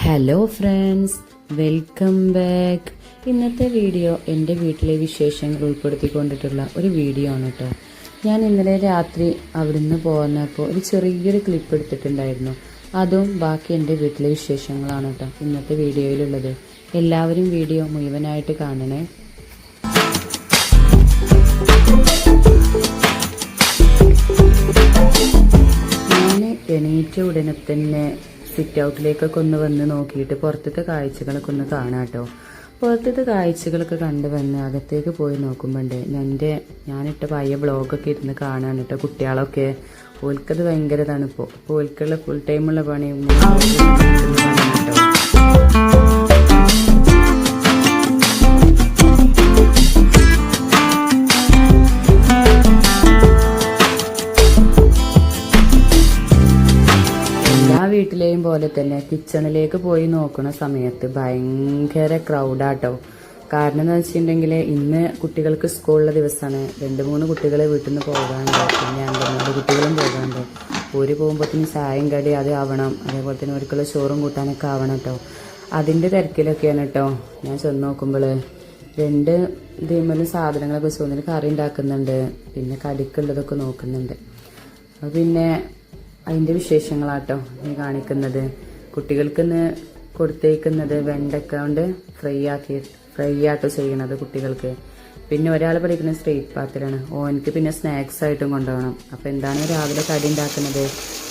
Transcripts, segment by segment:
Hello friends, welcome back. ഇന്നത്തെ video എൻ്റെ വീട്ടിലെ വിശേഷങ്ങൾ ഉൾപ്പെടുത്തിക്കൊണ്ടിട്ടുള്ള ഒരു വീഡിയോ ആണ് കേട്ടോ. ഞാൻ ഇന്നലെ രാത്രി അവിടുന്ന് പോന്നപ്പോൾ ഒരു ചെറിയൊരു ക്ലിപ്പ് എടുത്തിട്ടുണ്ടായിരുന്നു. അതും ബാക്കി എൻ്റെ വീട്ടിലെ വിശേഷങ്ങളാണ് കേട്ടോ ഇന്നത്തെ വീഡിയോയിലുള്ളത്. എല്ലാവരും വീഡിയോ മുഴുവനായിട്ട് കാണണേ. ഞാൻ എണീറ്റ ഉടനെ തന്നെ സിറ്റ് ഔട്ടിലേക്കൊക്കെ ഒന്ന് വന്ന് നോക്കിയിട്ട് പുറത്തത്തെ കാഴ്ചകളൊക്കെ ഒന്ന് കാണാം കേട്ടോ. പുറത്തത്തെ കാഴ്ചകളൊക്കെ കണ്ടു വന്ന് അകത്തേക്ക് പോയി നോക്കുമ്പോണ്ട് ഞാനിട്ട പയ്യ ബ്ലോഗൊക്കെ ഇരുന്ന് കാണാൻ കേട്ടോ. കുട്ടികളൊക്കെ ഓൽക്കത് ഭയങ്കര തണുപ്പോ. അപ്പോൾ ഓൽക്കുള്ള ഫുൾ ടൈമുള്ള പണി കേട്ടോ. വീട്ടിലെയും പോലെ തന്നെ കിച്ചണിലേക്ക് പോയി നോക്കുന്ന സമയത്ത് ഭയങ്കര ക്രൗഡാട്ടോ. കാരണം എന്താ വെച്ചിട്ടുണ്ടെങ്കിൽ ഇന്ന് കുട്ടികൾക്ക് സ്കൂളിലെ ദിവസമാണ്. 2-3 കുട്ടികളെ വീട്ടിൽ നിന്ന് പോകാനുണ്ട്. പിന്നെ 5 കുട്ടികളും പോകാനുണ്ട്. ഒരു പോകുമ്പോഴത്തേന് ചായയും കടി അത് ആവണം. അതേപോലെ തന്നെ ഒരിക്കലും ചോറും കൂട്ടാനൊക്കെ ആവണം കേട്ടോ. അതിൻ്റെ തിരക്കിലൊക്കെയാണ് കേട്ടോ. ഞാൻ ചെന്ന് നോക്കുമ്പോൾ 2 ഇതിമേലും സാധനങ്ങളൊക്കെ വെച്ച് കറി ഉണ്ടാക്കുന്നുണ്ട്. പിന്നെ കടിക്കുള്ളതൊക്കെ നോക്കുന്നുണ്ട്. പിന്നെ അതിൻ്റെ വിശേഷങ്ങളാട്ടോ ഈ കാണിക്കുന്നത്. കുട്ടികൾക്കിന്ന് കൊടുത്തേക്കുന്നത് വെണ്ടക്ക കൊണ്ട് ഫ്രൈ ആട്ടോ ചെയ്യണത് കുട്ടികൾക്ക്. പിന്നെ ഒരാൾ പഠിക്കുന്നത് സ്ട്രീറ്റ് പാത്തിലാണ്. ഓനക്ക് പിന്നെ സ്നാക്സ് ആയിട്ടും കൊണ്ടുപോകണം. അപ്പോൾ എന്താണ് രാവിലെ കടി ഉണ്ടാക്കുന്നത്?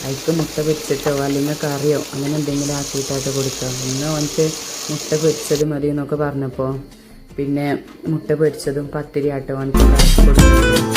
അതിക്ക് മുട്ട പൊരിച്ചിട്ടോ അല്ലെങ്കിൽ കറിയോ അങ്ങനെ എന്തെങ്കിലും ആക്കിയിട്ടായിട്ട് കൊടുക്കുക. ഇന്ന് ഓനക്ക് മുട്ട പൊരിച്ചത് മതി എന്നൊക്കെ പറഞ്ഞപ്പോൾ പിന്നെ മുട്ട പൊരിച്ചതും പത്തിരി ആട്ടോ ഓനക്ക് കൊടുക്കുന്നത്.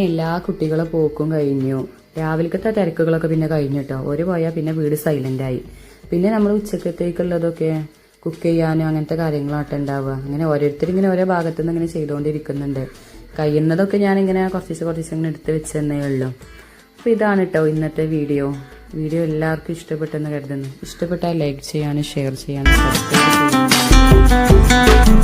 എല്ലാ കുട്ടികളെ പോക്കും കഴിഞ്ഞു. രാവിലത്തെ തിരക്കുകളൊക്കെ പിന്നെ കഴിഞ്ഞു കേട്ടോ. ഒരു പോയാൽ പിന്നെ വീട് സൈലന്റ് ആയി. പിന്നെ നമ്മൾ ഉച്ചക്കത്തേക്കുള്ളതൊക്കെ കുക്ക് ചെയ്യാനും അങ്ങനത്തെ കാര്യങ്ങളായിട്ട് ഉണ്ടാവുക. അങ്ങനെ ഓരോരുത്തരും ഇങ്ങനെ ഓരോ ഭാഗത്തുനിന്ന് ഇങ്ങനെ ചെയ്തുകൊണ്ടിരിക്കുന്നുണ്ട്. കഴിയുന്നതൊക്കെ ഞാനിങ്ങനെ കുറച്ച് ഇങ്ങനെ എടുത്ത് വെച്ചെന്നേ ഉള്ളൂ. അപ്പോൾ ഇതാണ് കേട്ടോ ഇന്നത്തെ വീഡിയോ. എല്ലാവർക്കും ഇഷ്ടപ്പെട്ടെന്ന് കരുതുന്നു. ഇഷ്ടപ്പെട്ടാൽ ലൈക്ക് ചെയ്യാനും ഷെയർ ചെയ്യാനും സബ്സ്ക്രൈബ് ചെയ്യാനും